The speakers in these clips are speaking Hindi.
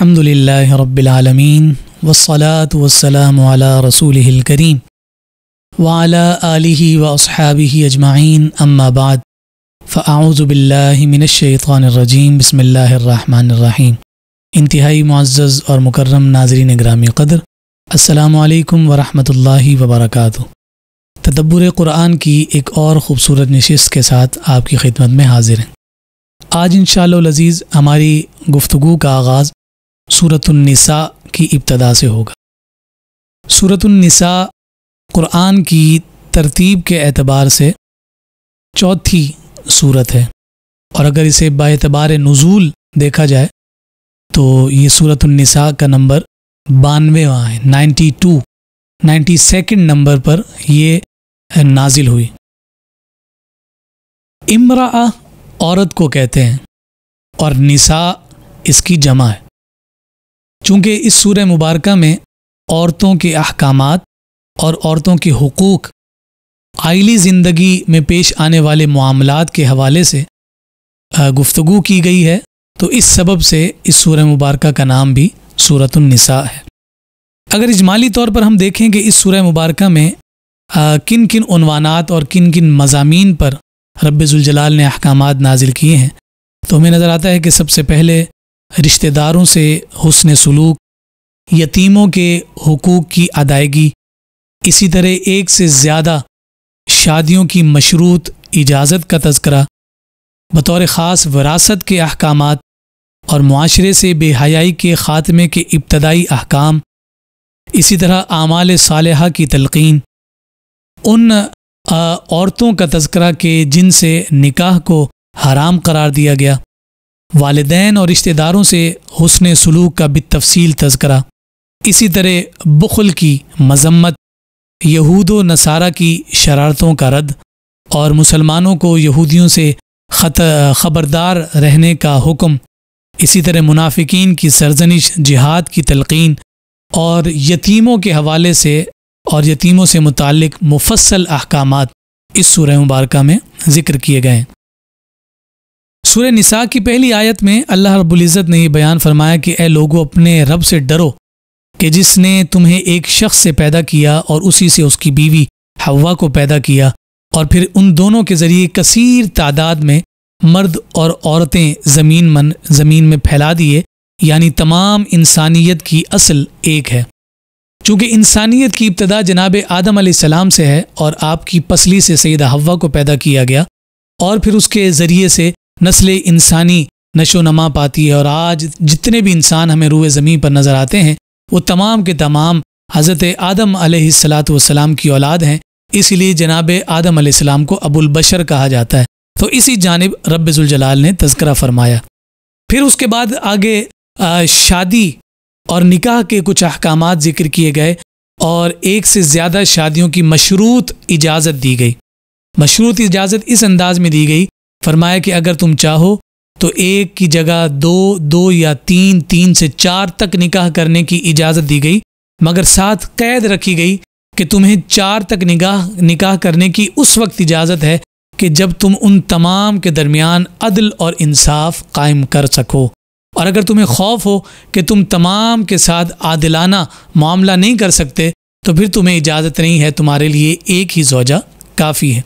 अल्हम्दुलिल्लाहि रब्बिल आलमीन वस्सलातु वस्सलामु अला रसूलिहिल करीम व अला आलिहि व अस्हाबिहि अजमाइन अम्मा बाद फ़अऊज़ु बिल्लाहि मिनश शैतानिर रजीम बिस्मिल्लाहिर रहमानिर रहीम। इंतहाई मुअज़्ज़ज़ और मुकर्रम नाज़रीन गिरामी क़द्र, अस्सलामु अलैकुम व रहमतुल्लाहि व बरकातुहू। तदब्बुर क़ुरआन की एक और ख़ूबसूरत नशिस्त के साथ आपकी खिदमत में हाजिर हैं। आज इंशाअल्लाह अज़ीज़ हमारी गुफ्तगू का आगाज़ सूरतुन निसा की इब्तदा से होगा। सूरतुन निसा क़ुरआन की तरतीब के एतबार से चौथी सूरत है और अगर इसे बाएतबार नुज़ूल देखा जाए तो ये सूरतुन निसा का नंबर 92वां है। 92 नंबर पर ये नाजिल हुई। इम्रा औरत को कहते हैं और निसा इसकी जमा है। चूँकि इस सूरह मुबारका में औरतों के अहकामात और औरतों के हुकूक, आइली ज़िंदगी में पेश आने वाले मामलात के हवाले से गुफ्तगू की गई है, तो इस सबब से इस सूरह मुबारका का नाम भी सूरतुन निसा है। अगर इजमाली तौर पर हम देखें कि इस सूरह मुबारका में किन किन उन्वानात और किन किन मज़ामीन पर रब्बे ज़ुल जलाल ने अहकामात नाजिल किए हैं, तो हमें नज़र आता है कि सबसे पहले रिश्तेदारों से हुस्न सुलूक, यतीमों के हुकूक की अदायगी, इसी तरह एक से ज़्यादा शादियों की मशरूत इजाज़त का तज़किरा, बतौर ख़ास विरासत के अहकामात और मुआशरे से बेहयाई के ख़ात्मे के इब्तदाई अहकाम, इसी तरह आमाल सालिहा की तलक़ीन, उन औरतों का तज़किरा के जिनसे निकाह को हराम करार दिया गया, वालिदैन और रिश्तेदारों से हुस्न सुलूक का बितफ़सील तज़किरा, इसी तरह बुख़्ल की मज़म्मत, यहूद व नसारा की शरारतों का रद्द और मुसलमानों को यहूदियों से ख़बरदार रहने का हुक्म, इसी तरह मुनाफिकीन की सरजनिश, जिहाद की तलक़ीन और यतीमों के हवाले से और यतीमों से मुताल्लिक़ मुफस्सल अहकामात इस सूरह मुबारका में ज़िक्र किए गए हैं। सूरह निसा की पहली आयत में अल्लाह रब्बुल इज़्ज़त ने ये बयान फरमाया कि ए लोगों, अपने रब से डरो कि जिसने तुम्हें एक शख्स से पैदा किया और उसी से उसकी बीवी हव्वा को पैदा किया और फिर उन दोनों के ज़रिए कसीर तादाद में मर्द और औरतें ज़मीन में फैला दिए, यानी तमाम इंसानियत की असल एक है। चूँकि इंसानियत की इब्तदा जनाब आदम अलैहिस्सलाम से है और आपकी पसली से सैयदा हव्वा को पैदा किया गया और फिर उसके ज़रिए से नस्ल इंसानी नशो नमा पाती है और आज जितने भी इंसान हमें रूए ज़मीन पर नज़र आते हैं वो तमाम के तमाम हज़रत आदम अलैहिस्सलातु वस्सलाम की औलाद हैं। इसीलिए जनाब आदम अलैहिस्सलाम को अबुल बशर कहा जाता है। तो इसी जानिब रब्बे ज़ुल जलाल ने तज़किरा फरमाया। फिर उसके बाद आगे शादी और निकाह के कुछ अहकामात ज़िक्र किए गए और एक से ज़्यादा शादियों की मशरूत इजाज़त दी गई। मशरूत इजाज़त इस अंदाज में दी गई, फरमाया कि अगर तुम चाहो तो एक की जगह दो या तीन से चार तक निकाह करने की इजाज़त दी गई, मगर साथ कैद रखी गई कि तुम्हें 4 तक निकाह करने की उस वक्त इजाज़त है कि जब तुम उन तमाम के दरमियान अदल और इंसाफ कायम कर सको, और अगर तुम्हें खौफ हो कि तुम तमाम के साथ आदिलाना मामला नहीं कर सकते तो फिर तुम्हें इजाज़त नहीं है, तुम्हारे लिए एक ही ज़ौजा काफ़ी है।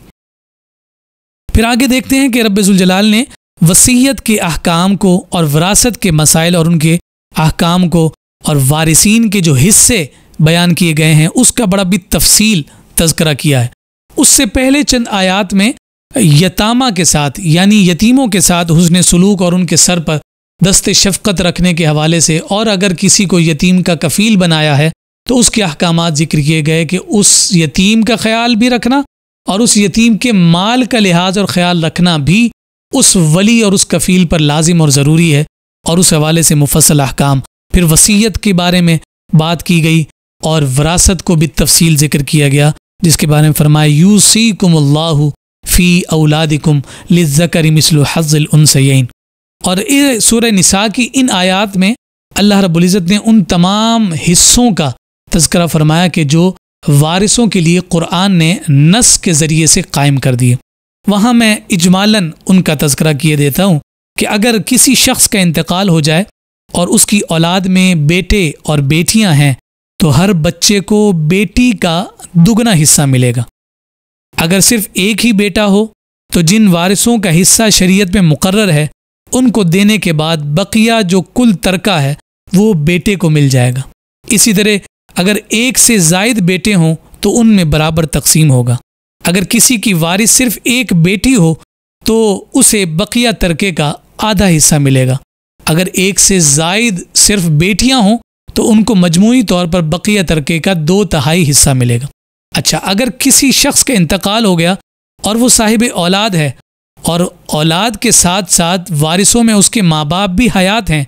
फिर आगे देखते हैं कि रब्बे ज़ुल जलाल ने वसीयत के अहकाम को और विरासत के मसाइल और उनके अहकाम को और वारिसीन के जो हिस्से बयान किए गए हैं उसका बड़ा भी तफसील तज़किरा किया है। उससे पहले चंद आयात में यतामा के साथ यानी यतीमों के साथ हुस्न सुलूक और उनके सर पर दस्ते शफ़क़त रखने के हवाले से, और अगर किसी को यतीम का कफ़ील बनाया है तो उसके अहकामात ज़िक्र किए गए कि उस यतीम का ख्याल भी रखना और उस यतीम के माल का लिहाज और ख्याल रखना भी उस वली और उस कफ़ील पर लाजिम और ज़रूरी है, और उस हवाले से मुफस्सल अहकाम। फिर वसीयत के बारे में बात की गई और विरासत को भी तफसील ज़िक्र किया गया, जिसके बारे में फरमाया यूसीकुमुल्लाहु फ़ी औलादिकुम लिज़्ज़करि मिस्लु हज़्ज़िल उन्सयैन। और सूरह निसा की इन आयात में अल्लाह रब्बुल इज़्ज़त ने उन तमाम हिस्सों का तज़किरा फरमाया कि जो वारिसों के लिए क़ुरआन ने नस के ज़रिए से कायम कर दिए। वहाँ मैं इजमालन उनका तज़किरा किए देता हूँ कि अगर किसी शख्स का इंतकाल हो जाए और उसकी औलाद में बेटे और बेटियां हैं तो हर बच्चे को बेटी का दुगना हिस्सा मिलेगा। अगर सिर्फ एक ही बेटा हो तो जिन वारिसों का हिस्सा शरीयत में मुकर्रर है उनको देने के बाद बकिया जो कुल तरका है वो बेटे को मिल जाएगा। इसी तरह अगर एक से ज़ायद बेटे हों तो उनमें बराबर तकसीम होगा। अगर किसी की वारिस सिर्फ एक बेटी हो तो उसे बकिया तरके का आधा हिस्सा मिलेगा। अगर एक से ज़ायद सिर्फ बेटियां हों तो उनको मजमूई तौर पर बकिया तरके का 2/3 हिस्सा मिलेगा। अच्छा, अगर किसी शख्स का इंतकाल हो गया और वो साहिब औलाद है और औलाद के साथ साथ वारिसों में उसके माँ बाप भी हयात हैं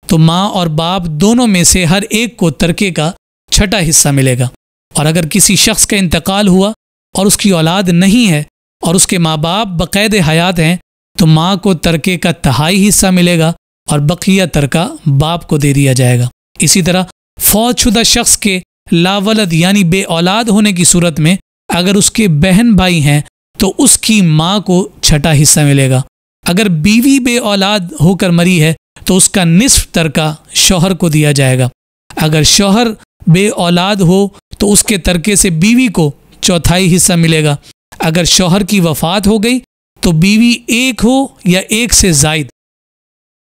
तो माँ और बाप दोनों में से हर एक को तरके का 6ठा हिस्सा मिलेगा। और अगर किसी शख्स का इंतकाल हुआ और उसकी औलाद नहीं है और उसके माँ बाप बाकायदे हयात हैं तो माँ को तरके का 1/3 हिस्सा मिलेगा और बकिया तरका बाप को दे दिया जाएगा। इसी तरह फौतशुदा शख्स के लावलद यानी बे औलाद होने की सूरत में अगर उसके बहन भाई हैं तो उसकी माँ को 6ठा हिस्सा मिलेगा। अगर बीवी बे औलाद होकर मरी है तो उसका निस्फ तरका शौहर को दिया जाएगा। अगर शौहर बे औलाद हो तो उसके तरके से बीवी को 1/4 हिस्सा मिलेगा। अगर शौहर की वफ़ात हो गई तो बीवी एक हो या एक से ज़ायद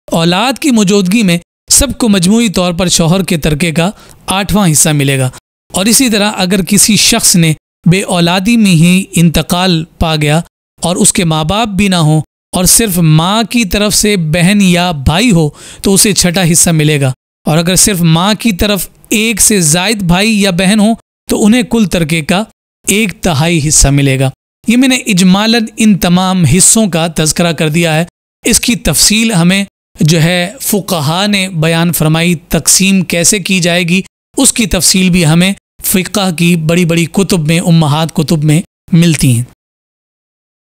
औलाद की मौजूदगी में सबको मजमूई तौर पर शौहर के तरके का 8वां हिस्सा मिलेगा। और इसी तरह अगर किसी शख्स ने बे औलादी में ही इंतकाल पा गया और उसके माँ बाप भी ना हो और सिर्फ माँ की तरफ से बहन या भाई हो तो उसे 6ठा हिस्सा मिलेगा। और अगर सिर्फ माँ की तरफ एक से ज़ायद भाई या बहन हो तो उन्हें कुल तरके का 1/3 हिस्सा मिलेगा। ये मैंने इजमालन इन तमाम हिस्सों का तज़किरा कर दिया है। इसकी तफसील हमें जो है फ़ुक़हा ने बयान फरमाई, तकसीम कैसे की जाएगी उसकी तफसील भी हमें फ़िक़्ह की बड़ी बड़ी कुतुब में, उम्महात कुतुब में मिलती हैं।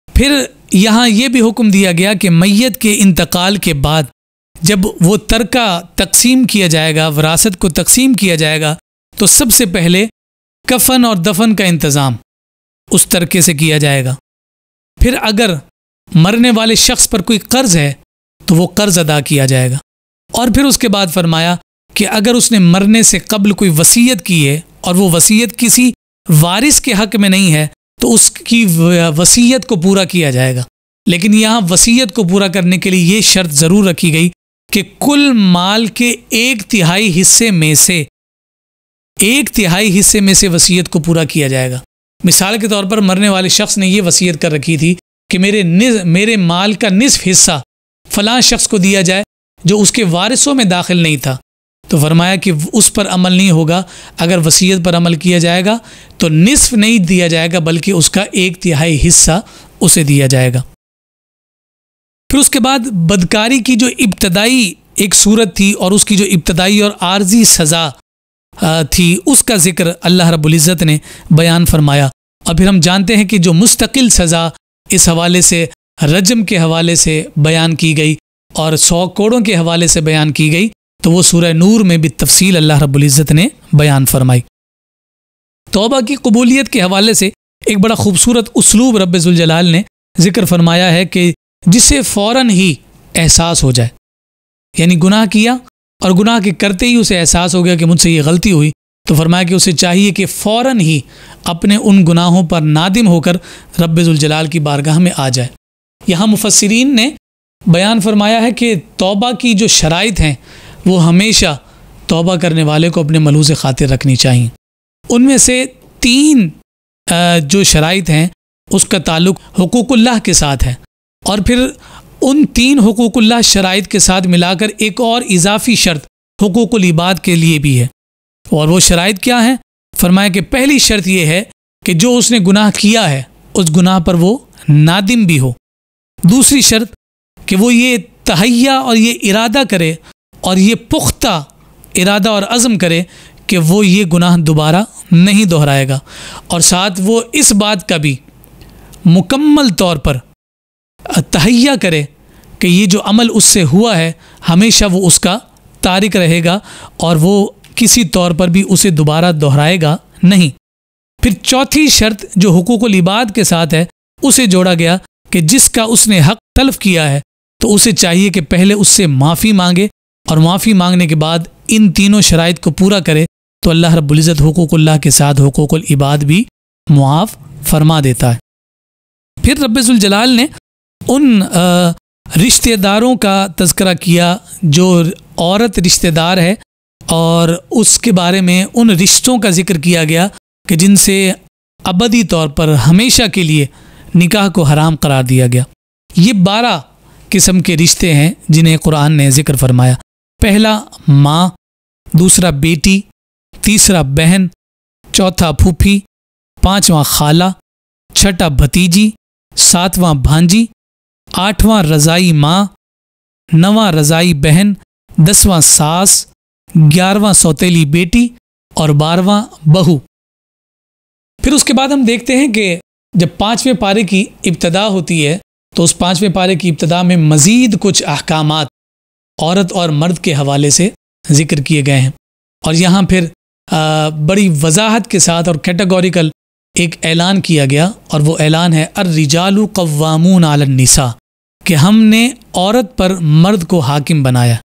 फिर यहाँ ये भी हुक्म दिया गया कि मैयत के इंतकाल के बाद जब वो तरका तकसीम किया जाएगा, विरासत को तकसीम किया जाएगा, तो सबसे पहले कफन और दफन का इंतज़ाम उस तरके से किया जाएगा। फिर अगर मरने वाले शख्स पर कोई कर्ज़ है तो वो कर्ज़ अदा किया जाएगा। और फिर उसके बाद फरमाया कि अगर उसने मरने से कब्ल कोई वसीयत की है और वो वसीयत किसी वारिस के हक़ में नहीं है तो उसकी वसीयत को पूरा किया जाएगा। लेकिन यहाँ वसीयत को पूरा करने के लिए ये शर्त ज़रूर रखी गई कि कुल माल के 1/3 हिस्से में से 1/3 हिस्से में से वसीयत को पूरा किया जाएगा। मिसाल के तौर पर मरने वाले शख्स ने ये वसीयत कर रखी थी कि मेरे माल का निस्फ हिस्सा फ़लाँ शख्स को दिया जाए जो उसके वारिसों में दाखिल नहीं था, तो फरमाया कि उस पर अमल नहीं होगा। अगर वसीयत पर अमल किया जाएगा तो निस्फ नहीं दिया जाएगा बल्कि उसका 1/3 हिस्सा उसे दिया जाएगा। फिर उसके बाद बदकारी की जो इब्तदाई एक सूरत थी और उसकी जो इब्तदाई और आर्जी सज़ा थी उसका ज़िक्र अल्लाह रब्बुल इज़्ज़त ने बयान फरमाया। और फिर हम जानते हैं कि जो मुस्तकिल सज़ा इस हवाले से रजम के हवाले से बयान की गई और 100 कोड़ों के हवाले से बयान की गई, तो वो सूरह नूर में भी तफसील अल्लाह रब्बुल इज़्ज़त ने बयान फरमाई। तौबा की कबूलियत के हवाले से एक बड़ा खूबसूरत उसलूब रब्बे ज़ुल जलाल ने ज़िक्र फरमाया है कि जिसे फ़ौरन ही एहसास हो जाए, यानी गुनाह किया और गुनाह के करते ही उसे एहसास हो गया कि मुझसे ये गलती हुई, तो फरमाया कि उसे चाहिए कि फ़ौरन ही अपने उन गुनाहों पर नादिम होकर रब्बे ज़ुल जलाल की बारगाह में आ जाए। यहाँ मुफस्सिरीन ने बयान फरमाया है कि तौबा की जो शराइत हैं वो हमेशा तौबा करने वाले को अपने मलूज़ ख़ातिर रखनी चाहिए। उनमें से 3 जो शराइत हैं उसका ताल्लुक़ हुकूकुल्लाह के साथ है और फिर उन 3 हुकूकुल्लाह शराइत के साथ मिलाकर एक और इजाफ़ी शर्त हुकूकुल इबाद के लिए भी है। और वो शराइत क्या हैं? फरमाया कि पहली शर्त ये है कि जो उसने गुनाह किया है उस गुनाह पर वो नादिम भी हो। दूसरी शर्त कि वो ये तहैया और ये इरादा करे और ये पुख्ता इरादा और अज़म करे कि वो ये गुनाह दोबारा नहीं दोहराएगा, और साथ वो इस बात का भी मुकम्मल तौर पर तहैया करे कि ये जो अमल उससे हुआ है हमेशा वो उसका तारिक रहेगा और वो किसी तौर पर भी उसे दोबारा दोहराएगा नहीं। फिर चौथी शर्त जो हुकूकुल इबाद के साथ है उसे जोड़ा गया कि जिसका उसने हक़ तल्फ़ किया है तो उसे चाहिए कि पहले उससे माफ़ी मांगे और माफ़ी मांगने के बाद इन तीनों शराइत को पूरा करे तो अल्लाह रब्बुल इज़्ज़त हुकूकुल्लाह के साथ हुकूकुल इबाद भी मुआफ़ फरमा देता है। फिर रब्बे ज़ुल जलाल ने उन रिश्तेदारों का तज़किरा किया जो औरत रिश्तेदार है, और उसके बारे में उन रिश्तों का जिक्र किया गया कि जिनसे अबदी तौर पर हमेशा के लिए निकाह को हराम करार दिया गया। ये 12 किस्म के रिश्ते हैं जिन्हें कुरान ने जिक्र फरमाया। पहला माँ, दूसरा बेटी, तीसरा बहन, चौथा फूफी, पाँचवां खाला, छठा भतीजी, सातवां भांजी, आठवां रज़ाई माँ, नवां रज़ाई बहन, 10वां सास, 11वां सौतेली बेटी और 12वां बहू। फिर उसके बाद हम देखते हैं कि जब 5वें पारे की इब्तदा होती है तो उस 5वें पारे की इब्तदा में मज़ीद कुछ अहकामात औरत और मर्द के हवाले से ज़िक्र किए गए हैं। और यहाँ फिर बड़ी वजाहत के साथ और कैटेगोरिकल एक ऐलान किया गया, और वो ऐलान है अर्रिजालु कव्वामून अलन निसा, कि हमने औरत पर मर्द को हाकिम बनाया।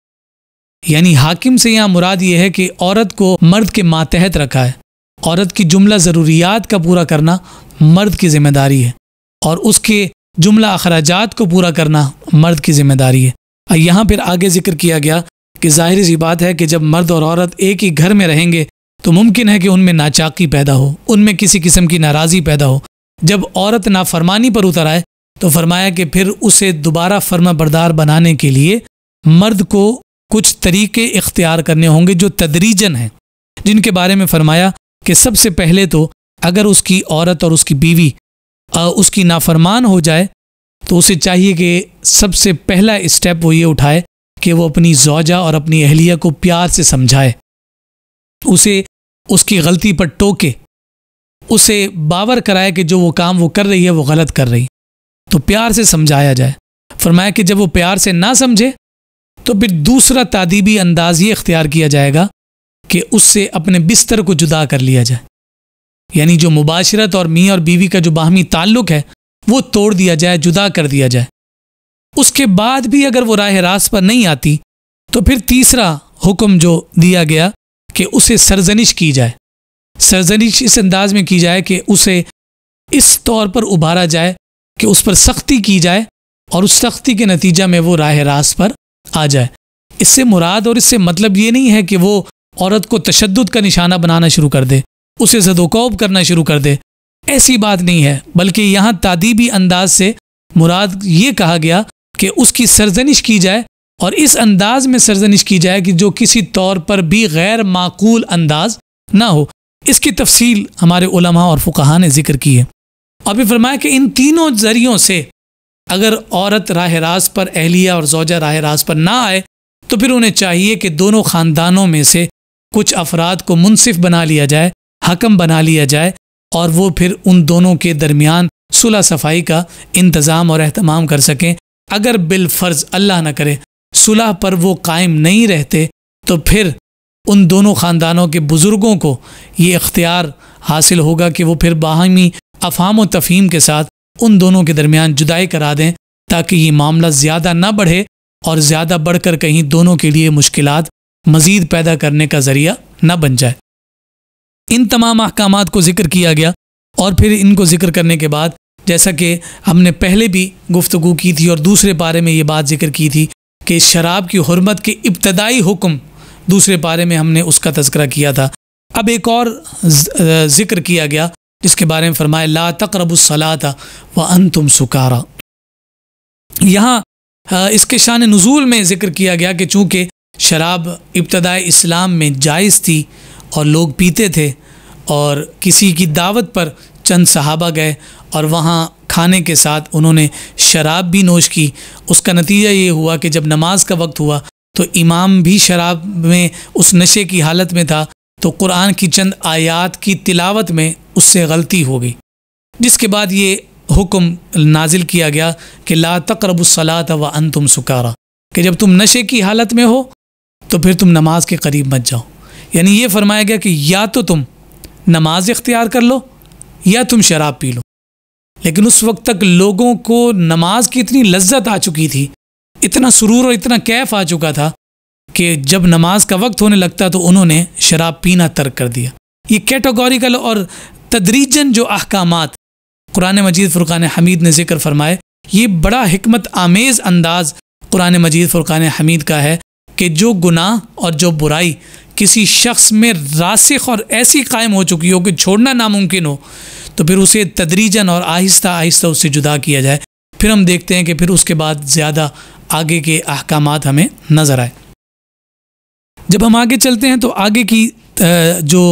यानी हाकिम से यहाँ मुराद ये है कि औरत को मर्द के मातहत रखा है। औरत की जुमला ज़रूरियात का पूरा करना मर्द की ज़िम्मेदारी है, और उसके जुमला अखराजात को पूरा करना मर्द की ज़िम्मेदारी है। और यहाँ फिर आगे जिक्र किया गया कि ज़ाहिर सी बात है कि जब मर्द और औरत एक ही घर में रहेंगे तो मुमकिन है कि उनमें नाचाकी पैदा हो, उनमें किसी किस्म की नाराज़ी पैदा हो। जब औरत नाफरमानी पर उतर आए तो फरमाया कि फिर उसे दोबारा फर्मा बरदार बनाने के लिए मर्द को कुछ तरीके इख्तियार करने होंगे जो तदरीजन हैं, जिनके बारे में फरमाया कि सबसे पहले तो अगर उसकी औरत और उसकी बीवी उसकी नाफरमान हो जाए तो उसे चाहिए कि सबसे पहला स्टेप वो ये उठाए कि वो अपनी ज़ौजा और अपनी अहलिया को प्यार से समझाए, उसे उसकी गलती पर टोके, उसे बावर कराए कि जो वो काम वो कर रही है वो गलत कर रही, तो प्यार से समझाया जाए। फरमाया कि जब वो प्यार से ना समझे तो फिर दूसरा तादीबी अंदाज ये इख्तियार किया जाएगा कि उससे अपने बिस्तर को जुदा कर लिया जाए। यानी जो मुबाशरत और मियाँ और बीवी का जो बाहमी ताल्लुक़ है वो तोड़ दिया जाए, जुदा कर दिया जाए। उसके बाद भी अगर वो राह रास्त पर नहीं आती तो फिर तीसरा हुक्म जो दिया गया कि उसे सरजनिश की जाए। सरजनिश इस अंदाज में की जाए कि उसे इस तौर पर उभारा जाए कि उस पर सख्ती की जाए और उस सख्ती के नतीजा में वो राह रास्त पर आ जाए। इससे मुराद और इससे मतलब ये नहीं है कि वो औरत को तशद्दुद का निशाना बनाना शुरू कर दे, उसे ज़दोकौब करना शुरू कर दे, ऐसी बात नहीं है। बल्कि यहाँ तादीबी अंदाज से मुराद ये कहा गया कि उसकी सरजनिश की जाए, और इस अंदाज में सरजनिश की जाए कि जो किसी तौर पर भी गैर माकूल अंदाज ना हो। इसकी तफसील हमारे उलमा और फुक़हा ने जिक्र की है। और फिर फरमाया कि इन तीनों ज़रियों से अगर औरत राह रास्त पर, अहलिया और ज़ौजा राह रास्त पर ना आए तो फिर उन्हें चाहिए कि दोनों ख़ानदानों में से कुछ अफराद को मुनसिफ बना लिया जाए, हकम बना लिया जाए, और वो फिर उन दोनों के दरमियान सुलह सफ़ाई का इंतज़ाम और एहतमाम कर सकें। अगर बिलफ़र्ज़ अल्लाह न करे सुलह पर वो कायम नहीं रहते तो फिर उन दोनों ख़ानदानों के बुज़ुर्गों को ये इख्तियार हासिल होगा कि वो फिर बाहमी अफ़हाम व तफ़हीम के साथ उन दोनों के दरमियान जुदाई करा दें, ताकि ये मामला ज़्यादा ना बढ़े और ज़्यादा बढ़कर कहीं दोनों के लिए मुश्किलात मज़ीद पैदा करने का ज़रिया न बन जाए। इन तमाम अहकामात को ज़िक्र किया गया, और फिर इनको ज़िक्र करने के बाद जैसा कि हमने पहले भी गुफ्तगू की थी और दूसरे पारे में ये बात ज़िक्र की थी कि शराब की हुर्मत के इब्तदाई हुक्म दूसरे पारे में हमने उसका तज़किरा किया था। अब एक और ज़िक्र किया गया जिसके बारे में फरमाया ला तक़रबुस्सलाता व अंतुम सुकारा। यहाँ इसके शान नुज़ूल में ज़िक्र किया गया कि चूँकि शराब इब्तदाई इस्लाम में जायज़ थी और लोग पीते थे, और किसी की दावत पर चंद सहाबा गए और वहाँ खाने के साथ उन्होंने शराब भी नोश की। उसका नतीजा ये हुआ कि जब नमाज का वक्त हुआ तो इमाम भी शराब में उस नशे की हालत में था, तो कुरान की चंद आयात की तिलावत में उससे गलती हो गई, जिसके बाद ये हुक्म नाजिल किया गया कि ला तक़रबुस्सलाता व अंतुम सुकारा, कि जब तुम नशे की हालत में हो तो फिर तुम नमाज के करीब मत जाओ। यानी ये फरमाया गया कि या तो तुम नमाज इख्तियार कर लो या तुम शराब पी लो। लेकिन उस वक्त तक लोगों को नमाज की इतनी लज्जत आ चुकी थी, इतना सुरूर और इतना कैफ आ चुका था कि जब नमाज का वक्त होने लगता तो उन्होंने शराब पीना तर्क कर दिया। ये कैटेगोरिकल और तदरीजन जो अहकामात कुरान मजीद फ़ुरक़ान हमीद ने ज़िक्र फरमाए, ये बड़ा हिकमत आमेज़ अंदाज़ कुरान मजीद फ़ुरक़ान हमीद का है कि जो गुनाह और जो बुराई किसी शख्स में रासिख और ऐसी कायम हो चुकी हो कि छोड़ना नामुमकिन हो, तो फिर उसे तदरीजन और आहिस्ता आहिस्ता उससे जुदा किया जाए। फिर हम देखते हैं कि फिर उसके बाद ज़्यादा आगे के अहकामात हमें नज़र आए। जब हम आगे चलते हैं तो आगे की जो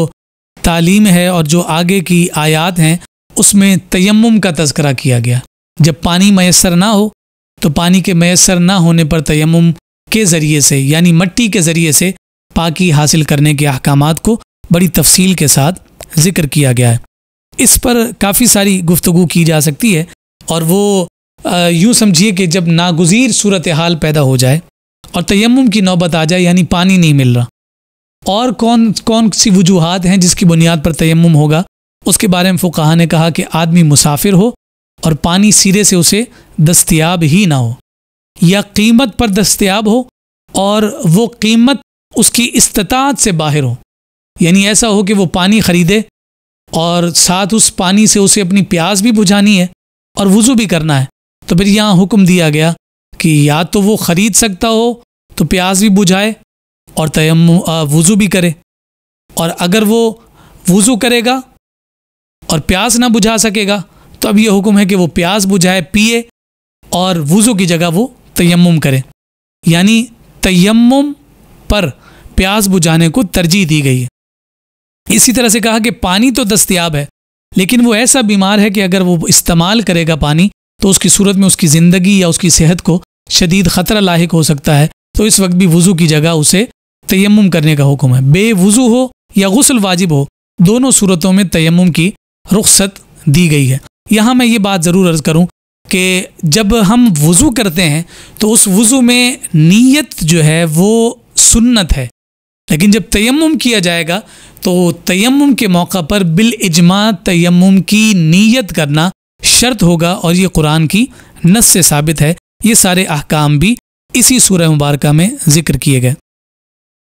तालीम है और जो आगे की आयात हैं उसमें तयम्मुम का तज़किरा किया गया। जब पानी मैसर ना हो तो पानी के मैसर ना होने पर तयम्मुम के ज़रिए से यानी मिट्टी के ज़रिए से पाकी हासिल करने के अहकामात को बड़ी तफसील के साथ ज़िक्र किया गया है। इस पर काफ़ी सारी गुफ्तगू की जा सकती है और वो यूँ समझिए कि जब नागुज़ीर सूरत हाल पैदा हो जाए और तयम्मुम की नौबत आ जाए यानी पानी नहीं मिल रहा, और कौन कौन सी वजूहात हैं जिसकी बुनियाद पर तयम्मुम होगा, उसके बारे में फ़ुक़हा ने कहा कि आदमी मुसाफिर हो और पानी सिरे से उसे दस्तयाब ही ना हो, या कीमत पर दस्तयाब हो और वो कीमत उसकी इस्तिताअत से बाहर हो, यानी ऐसा हो कि वो पानी ख़रीदे और साथ उस पानी से उसे अपनी प्यास भी बुझानी है और वज़ू भी करना है। तो फिर यहाँ हुक्म दिया गया कि या तो वो ख़रीद सकता हो तो प्यास भी बुझाए और वज़ू भी करे, और अगर वो वज़ू करेगा और प्यास ना बुझा सकेगा तो अब ये हुक्म है कि वो प्यास बुझाए, पिए और वज़ू की जगह वो तयम्मुम करे, यानी तयम्मुम पर प्यास बुझाने को तरजीह दी गई है। इसी तरह से कहा कि पानी तो दस्तयाब है लेकिन वो ऐसा बीमार है कि अगर वो इस्तेमाल करेगा पानी तो उसकी सूरत में उसकी ज़िंदगी या उसकी सेहत को शदीद ख़तरा लाहिक हो सकता है, तो इस वक्त भी वज़ू की जगह उसे तयम्मुम करने का हुक्म है। बेवज़ू हो या गुस्ल वाजिब हो, दोनों सूरतों में तयम्मुम की रुख्सत दी गई है। यहाँ मैं ये बात ज़रूर अर्ज़ करूँ कि जब हम वज़ू करते हैं तो उस वज़ू में नीयत जो है वो सुन्नत है, लेकिन जब तयम्मुम किया जाएगा तो तयम्मुम के मौका पर बिल इजमा तयम्मुम की नीयत करना शर्त होगा, और ये कुरान की नस से साबित है। ये सारे अहकाम भी इसी सूरह मुबारका में ज़िक्र किए गए।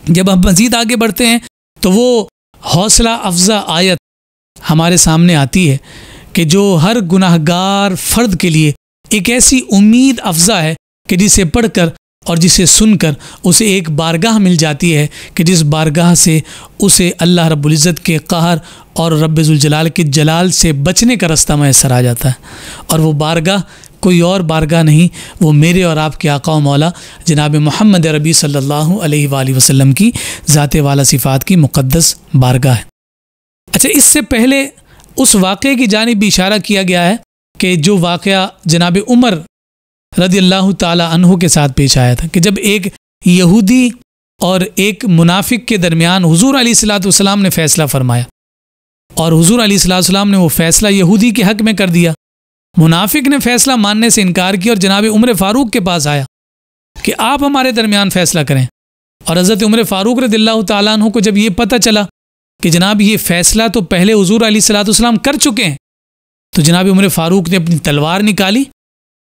जब हम मज़ीद आगे बढ़ते हैं तो वो हौसला अफजा आयत हमारे सामने आती है कि जो हर गुनाहगार फ़र्द के लिए एक ऐसी उम्मीद अफजा है कि जिसे पढ़कर और जिसे सुनकर उसे एक बारगाह मिल जाती है कि जिस बारगाह से उसे अल्लाह रब्बुल इज़्ज़त के कहर और रब्बे ज़ुल जलाल के जलाल से बचने का रास्ता मैसर आ जाता है। और वो बारगाह कोई और बारगाह नहीं, वो मेरे और आपके आका व मौला जनाब मोहम्मद अरबी सल्लल्लाहु अलैहि वसल्लम की ज़ाते वाला सिफ़ात की मुक़द्दस बारगाह है। अच्छा, इससे पहले उस वाक़े की जानिब भी इशारा किया गया है कि जो वाक़या जनाब उमर रज़ियल्लाहु ताला अन्हु के साथ पेश आया था कि जब एक यहूदी और एक मुनाफिक के दरमियान हुज़ूर अलैहिस्सलातु वस्सलाम ने फ़ैसला फरमाया, और हुज़ूर अलैहिस्सलातु वस्सलाम ने वो फ़ैसला यहूदी के हक़ में कर दिया। मुनाफिक ने फ़ैसला मानने से इनकार किया और जनाब उमर फ़ारूक के पास आया कि आप हमारे दरमियान फ़ैसला करें। और हज़रत उमर फ़ारूक रज़ियल्लाहु ताला अन्हु को जब ये पता चला कि जनाब ये फ़ैसला तो पहले हुज़ूर अलैहिस्सलातु वस्सलाम कर चुके हैं, तो जनाब उमर फ़ारूक ने अपनी तलवार निकाली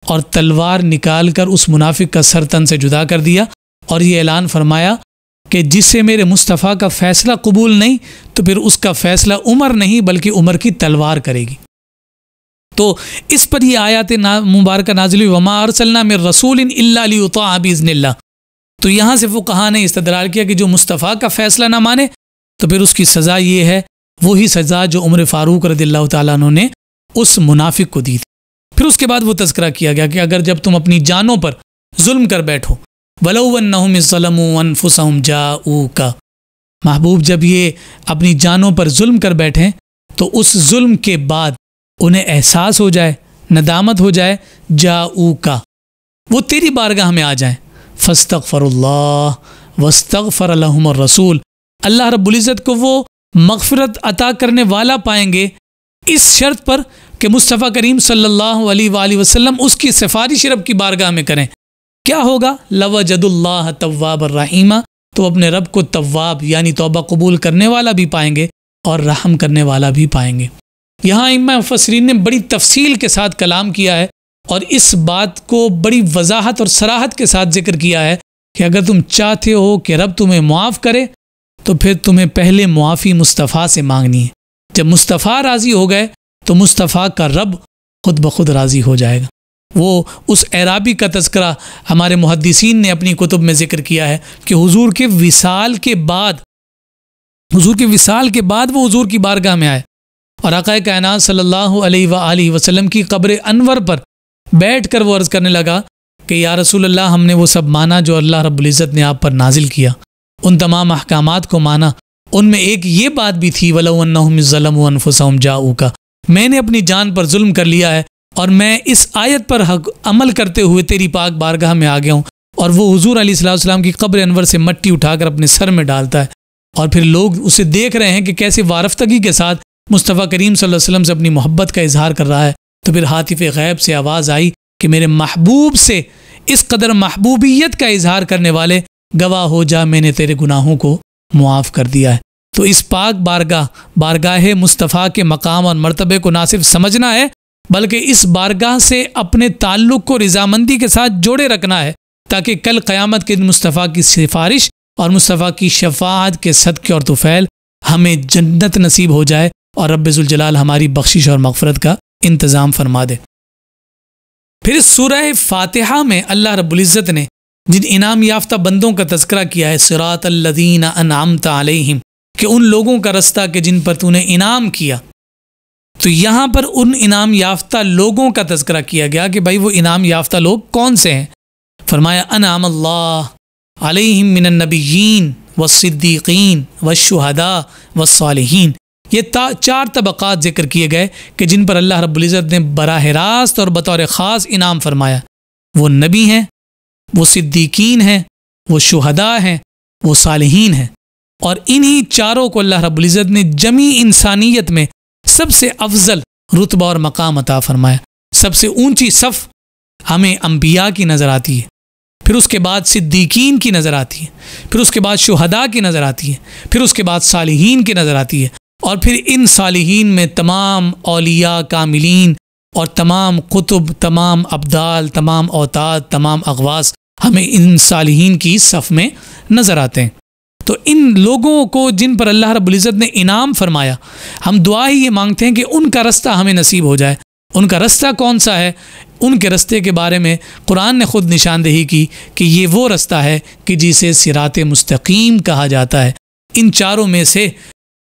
और तलवार निकाल कर उस मुनाफिक का सर तन से जुदा कर दिया और ये ऐलान फरमाया कि जिससे मेरे मुस्तफ़ा का फ़ैसला कबूल नहीं तो फिर उसका फ़ैसला उमर नहीं बल्कि उमर की तलवार करेगी। तो इस पर ही आयत मुबारक नाज़िल हुई, वमा अरसलना मिर रसूलिन इल्ला लियुताअ बिइज़्निल्लाह। तो यहाँ से फ़ुक़हा ने इस्तदलाल किया कि जो मुस्तफ़ा का फ़ैसला ना माने तो फिर उसकी सज़ा ये है, वही सज़ा जो उमर फ़ारूक रज़ियल्लाहु ताला अन्हु ने उस मुनाफिक को दी थी। फिर उसके बाद वो तज़किरा किया गया कि अगर जब तुम अपनी जानों पर जुल्म कर बैठो, वलौ अन्नहुम इज़्ज़लमू अनफुसहुम जाऊका, महबूब जब ये अपनी जानों पर जुल्म कर बैठें तो उस जुल्म के बाद उन्हें एहसास हो जाए, नदामत हो जाए, जाऊका, वो तेरी बारगाह में आ जाएं, फस्तगफिरुल्लाह वस्तगफर लहुमुर रसूल, अल्लाह रब्बुल इज़्ज़त को वो मग़फ़िरत अता करने वाला पाएंगे इस शर्त पर कि मुस्तफ़ा करीम सल्लल्लाहु अलैहि वसल्लम उसकी सिफारिश रब की बारगाह में करें। क्या होगा? लवजदुल्लाह तव्वाबर रहीमा, तो अपने रब को तव्वाब यानी तौबा कबूल करने वाला भी पाएंगे और रहम करने वाला भी पाएंगे। यहाँ इमाम मुफस्सिरीन ने बड़ी तफसील के साथ कलाम किया है और इस बात को बड़ी वजाहत और सराहत के साथ जिक्र किया है कि अगर तुम चाहते हो कि रब तुम्हें मुआफ़ करे तो फिर तुम्हें पहले मुआफ़ी मुस्तफ़ा से मांगनी है। जब मुस्तफ़ा राज़ी हो गए तो मुस्तफ़ा का रब खुद ब खुद राज़ी हो जाएगा। वो उस एराबी का तज़किरा हमारे मुहद्दिसीन ने अपनी कुतुब में ज़िक्र किया है कि हुजूर के विसाल के बाद वो हुजूर की बारगाह में आए और आक़ाए कायनात सल्लल्लाहु अलैहि वसल्लम की क़ब्र अनवर पर बैठकर वो अर्ज़ करने लगा कि या रसूल अल्लाह, हमने वो सब माना जो अल्लाह रब्बुल इज़्ज़त ने आप पर नाजिल किया, उन तमाम अहकामात को माना। उनमें एक ये बात भी थी वलौ अन्नहुम ज़लमू अनफुसहुम जाऊका, मैंने अपनी जान पर जुल्म कर लिया है और मैं इस आयत पर अमल करते हुए तेरी पाक बारगाह में आ गया हूँ। और वो हुजूर अलैहिस्सलाम की क़ब्र अनवर से मट्टी उठाकर अपने सर में डालता है और फिर लोग उसे देख रहे हैं कि कैसे वारफ्तगी के साथ मुस्तफ़ा करीम सल्लल्लाहु अलैहि वसल्लम से अपनी मोहब्बत का इजहार कर रहा है। तो फिर हातिफ़ गैब से आवाज़ आई कि मेरे महबूब से इस कदर महबूबियत का इजहार करने वाले, गवाह हो जा मैंने तेरे गुनाहों को मुआफ़ कर दिया है। तो इस पाक बारगाह मुस्तफ़ा के मकाम और मर्तबे को ना सिर्फ समझना है बल्कि इस बारगाह से अपने ताल्लुक़ को रज़ामंदी के साथ जोड़े रखना है, ताकि कल क़यामत के दिन मुस्तफ़ा की सिफारिश और मुस्तफ़ा की शफ़ाअत के सदक़े और तुफ़ैल हमें जन्नत नसीब हो जाए और रब्बे ज़ुल जलाल हमारी बख्शिश और मग़फ़िरत का इंतज़ाम फरमा दे। फिर सूरह फ़ातिहा में अल्लाह रब्बुल इज़्ज़त ने जिन इनाम याफ्ता बंदों का तज़किरा किया है, सिरातल लज़ीना अनअमता अलैहिम, कि उन लोगों का रास्ता कि जिन पर तूने इनाम किया। तो यहाँ पर उन इनाम याफ्ता लोगों का तज़किरा किया गया कि भाई वो इनाम याफ्ता लोग कौन से हैं। फरमाया अनअमल्लाहु अलैहिम मिनन नबिय्यीन वस्सिद्दीक़ीन वश्शुहदा वस्सालिहीन। ये चार तबक़ात ज़िक्र किए गए कि जिन पर अल्लाह रब्बुल इज़्ज़त ने बराह रास्त और बतौर ख़ास इनाम फरमाया। वो नबी हैं, वो सिद्दीकीन हैं, वो शुहदा हैं, वो सालिहीन हैं। और इन्हीं चारों को अल्लाह रब्बुल इज़्ज़त ने जमी इंसानियत में सबसे अफजल रुतबा और मकाम अता फरमाया। सबसे ऊंची सफ़ हमें अंबिया की नज़र आती है, फिर उसके बाद सिद्दीकीन की नज़र आती है, फिर उसके बाद शुहदा की नज़र आती है, फिर उसके बाद सालिहीन की नज़र आती है। और फिर इन सालिहीन में तमाम औलिया कामिलीन और तमाम कुतुब, तमाम अब्दाल, तमाम औताद, तमाम अगवास हमें इन सालिहीन की सफ़ में नज़र आते हैं। तो इन लोगों को जिन पर अल्लाह रब्बुल इज़्ज़त ने इनाम फरमाया, हम दुआ ही ये मांगते हैं कि उनका रास्ता हमें नसीब हो जाए। उनका रास्ता कौन सा है? उनके रास्ते के बारे में कुरान ने ख़ुद निशानदेही की कि ये वो रास्ता है कि जिसे सिराते मुस्तकीम कहा जाता है। इन चारों में से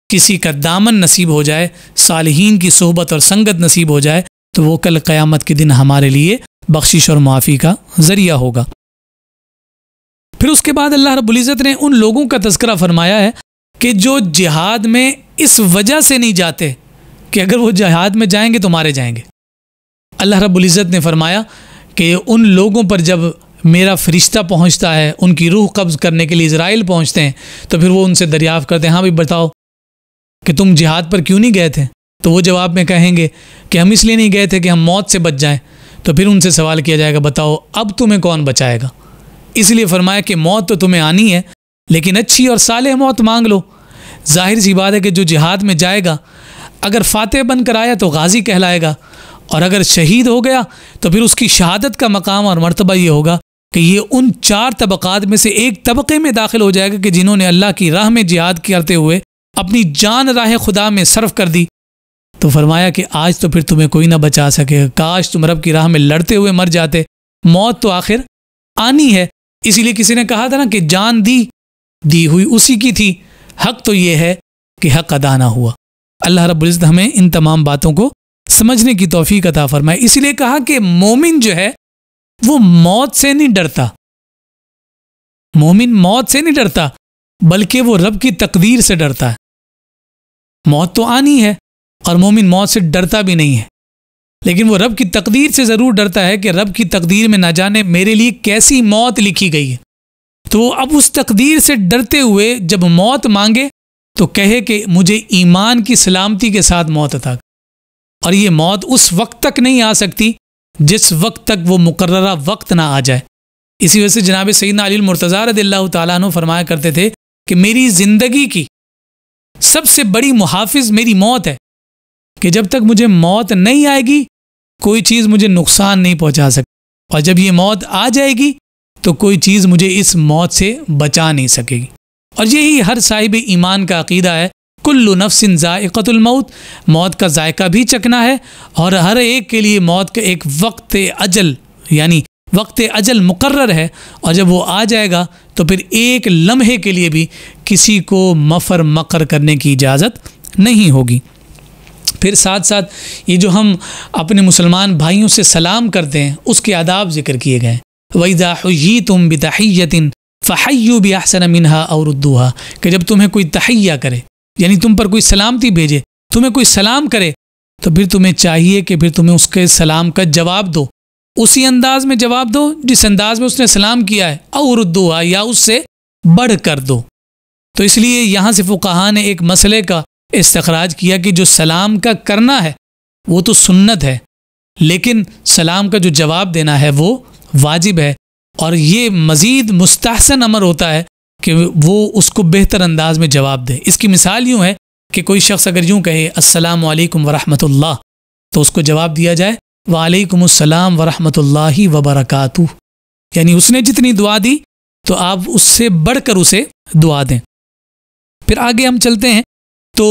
किसी का दामन नसीब हो जाए, सालिहीन की सोहबत और संगत नसीब हो जाए, तो वो कल क़यामत के दिन हमारे लिए बख्शिश और माफ़ी का ज़रिया होगा। फिर उसके बाद अल्लाह रब्बुल इज़्ज़त ने उन लोगों का तज़किरा फरमाया है कि जो जिहाद में इस वजह से नहीं जाते कि अगर वो जिहाद में जाएंगे तो मारे जाएंगे। अल्लाह रब्बुल इज़्ज़त ने फरमाया कि उन लोगों पर जब मेरा फरिश्ता पहुंचता है, उनकी रूह कब्ज़ करने के लिए इज़राइल पहुंचते हैं, तो फिर वो उनसे दरियाफ़्त करते हैं, हाँ भाई बताओ कि तुम जिहाद पर क्यों नहीं गए थे? तो वो जवाब में कहेंगे कि हम इसलिए नहीं गए थे कि हम मौत से बच जाएं। तो फिर उनसे सवाल किया जाएगा, बताओ अब तुम्हें कौन बचाएगा? इसलिए फरमाया कि मौत तो तुम्हें आनी है, लेकिन अच्छी और सालेह मौत मांग लो। जाहिर सी बात है कि जो जिहाद में जाएगा अगर फ़ातिह बनकर आया तो गाजी कहलाएगा, और अगर शहीद हो गया तो फिर उसकी शहादत का मकाम और मर्तबा ये होगा कि ये उन चार तबक़ात में से एक तबक़े में दाखिल हो जाएगा कि जिन्होंने अल्लाह की राह में जिहाद करते हुए अपनी जान राह खुदा में सर्फ कर दी। तो फरमाया कि आज तो फिर तुम्हें कोई ना बचा सके, काश तुम रब की राह में लड़ते हुए मर जाते। मौत तो आखिर आनी है। इसीलिए किसी ने कहा था ना कि जान दी हुई उसी की थी। हक तो ये है कि हक अदा ना हुआ। अल्लाह रब्बुल इज़्ज़त हमें इन तमाम बातों को समझने की तौफीक अता फरमाए। इसलिए कहा कि मोमिन जो है वो मौत से नहीं डरता, मोमिन मौत से नहीं डरता, बल्कि वो रब की तकदीर से डरता है। मौत तो आनी है और मोमिन मौत से डरता भी नहीं है, लेकिन वो रब की तकदीर से ज़रूर डरता है कि रब की तकदीर में ना जाने मेरे लिए कैसी मौत लिखी गई है। तो अब उस तकदीर से डरते हुए जब मौत मांगे तो कहे कि मुझे ईमान की सलामती के साथ मौत अता। और ये मौत उस वक्त तक नहीं आ सकती जिस वक्त तक वो मुकर्ररा वक्त ना आ जाए। इसी वजह से जनाब सैयदना अली मुर्तज़ा रज़ियल्लाहु ताला अन्हु फरमाया करते थे कि मेरी ज़िंदगी की सबसे बड़ी मुहाफ़िज़ मेरी मौत है, कि जब तक मुझे मौत नहीं आएगी कोई चीज़ मुझे नुकसान नहीं पहुंचा सकती, और जब ये मौत आ जाएगी तो कोई चीज़ मुझे इस मौत से बचा नहीं सकेगी। और यही हर साहिब ईमान का अकीदा है, कुल्लु नफ्सिन ज़ाइक़तुल मौत, मौत का जायका भी चखना है और हर एक के लिए मौत का एक वक्त अजल यानी वक्त अजल मुकर्रर है, और जब वो आ जाएगा तो फिर एक लम्हे के लिए भी किसी को मफ़र मकर करने की इजाज़त नहीं होगी। फिर साथ साथ ये जो हम अपने मुसलमान भाइयों से सलाम करते हैं उसके आदाब ज़िक्र किए गए। वइज़ा हुय्यितुम बितहिय्यतिन फ़हय्यू बिअहसन मिन्हा औ रुद्दूहा, कि जब तुम्हें कोई तहिया करे यानी तुम पर कोई सलामती भेजे, तुम्हें कोई सलाम करे, तो फिर तुम्हें चाहिए कि फिर तुम्हें उसके सलाम का जवाब दो, उसी अंदाज में जवाब दो जिस अंदाज में उसने सलाम किया है, औ रुद्दूहा, या उससे बढ़ कर दो। तो इसलिए यहाँ से फुक़हा ने एक मसले का इस्तखराज किया कि जो सलाम का करना है वो तो सुन्नत है, लेकिन सलाम का जो जवाब देना है वो वाजिब है, और ये मज़ीद मुस्तहसन अमर होता है कि वो उसको बेहतर अंदाज में जवाब दे। इसकी मिसाल यूँ है कि कोई शख्स अगर यूँ कहे अस्सलामु अलैकुम वरहमतुल्लाह, तो उसको जवाब दिया जाए वालेकुमुस्सलाम वरहमतुल्लाहि वबरकातुहू, यानी उसने जितनी दुआ दी तो आप उससे बढ़कर उसे दुआ दें। फिर आगे हम चलते हैं तो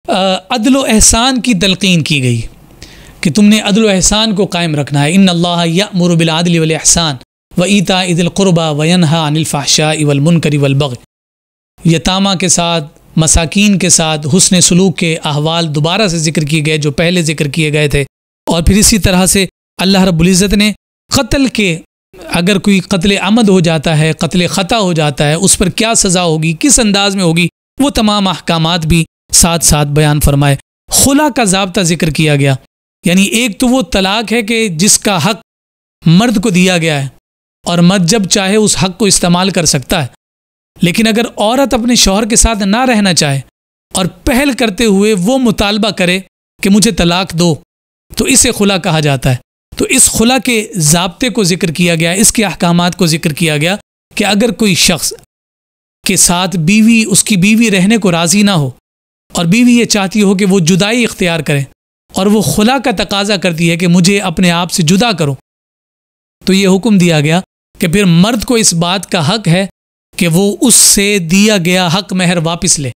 अदल व एहसान की तलक़ीन की गई कि तुमने अदल व एहसान को कायम रखना है। इन्नल्लाह यअमुरु बिल अदलि वल एहसान व ईताइ ज़िल क़ुरबा व यनहा अनिल फ़हशाइ वल मुनकरि वल बग़य। यतामा के साथ, मसाकीन के साथ हुस्न सलूक के अहवाल दोबारा से ज़िक्र किए गए जो पहले ज़िक्र किए गए थे। और फिर इसी तरह से अल्लाह रब्बुल इज़्ज़त ने क़त्ल के, अगर कोई क़त्ल अमद हो जाता है, क़त्ल ख़ता हो जाता है, उस पर क्या सज़ा होगी, किस अंदाज में होगी, वो तमाम अहकामात भी साथ साथ बयान फरमाए। खुला का ज़ाब्ता ज़िक्र किया गया, यानी एक तो वो तलाक है कि जिसका हक़ मर्द को दिया गया है और मर्द जब चाहे उस हक़ को इस्तेमाल कर सकता है, लेकिन अगर औरत अपने शौहर के साथ ना रहना चाहे और पहल करते हुए वो मुतालबा करे कि मुझे तलाक दो, तो इसे खुला कहा जाता है। तो इस खुला के ज़ाब्ते को ज़िक्र किया गया, इसके अहकामात को ज़िक्र किया गया कि अगर कोई शख्स के साथ बीवी, उसकी बीवी रहने को राज़ी ना हो और बीवी ये चाहती हो कि वो जुदाई इख्तियार करे और वो खुला का तकाजा करती है कि मुझे अपने आप से जुदा करो, तो ये हुक्म दिया गया कि फिर मर्द को इस बात का हक़ है कि वो उससे दिया गया हक़ महर वापस ले।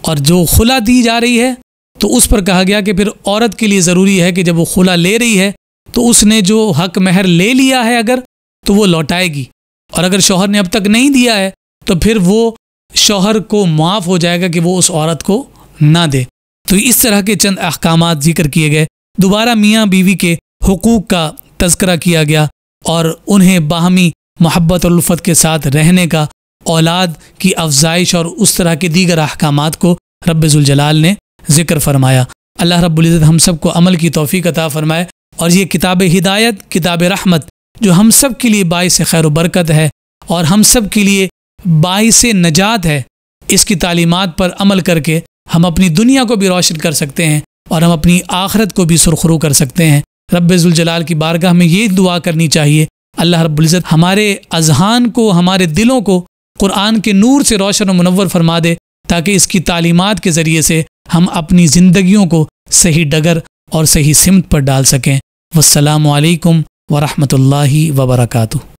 और जो खुला दी जा रही है तो उस पर कहा गया कि फिर औरत के लिए ज़रूरी है कि जब वो खुला ले रही है तो उसने जो हक़ महर ले लिया है अगर, तो वो लौटाएगी, और अगर शौहर ने अब तक नहीं दिया है तो फिर वो शौहर को माफ़ हो जाएगा कि वो उस औरत को ना दे। तो इस तरह के चंद अहकामात ज़िक्र किए गए। दोबारा मियाँ बीवी के हुकूक का तज़किरा किया गया और उन्हें बाहमी मोहब्बत और उल्फत के साथ रहने का, औलाद की अफजाइश और उस तरह के दीगर अहकामात को रब्बे ज़ुल जलाल ने ज़िक्र फरमाया। अल्लाह रब्बुल इज़्ज़त हम सब को अमल की तौफ़ीक़ अता फरमाए और ये किताब हिदायत, किताब रहमत जो हम सब के लिए बाइस खैर बरकत है और हम सब के लिए बाइस नजात है, इसकी तालीमात पर अमल करके हम अपनी दुनिया को भी रोशन कर सकते हैं और हम अपनी आखिरत को भी सुरखरू कर सकते हैं। रब्बे ज़ुल जलाल की बारगाह में ये दुआ करनी चाहिए, अल्लाह रब्बुल इज़्ज़त हमारे अज़हान को, हमारे दिलों को कुरान के नूर से रोशन और मुनव्वर फरमा दे, ताकि इसकी तालीमात के ज़रिए से हम अपनी ज़िंदगियों को सही डगर और सही सिमत पर डाल सकें। वस्सलामु अलैकुम वरहमतुल्लाहि वबरकातुहू।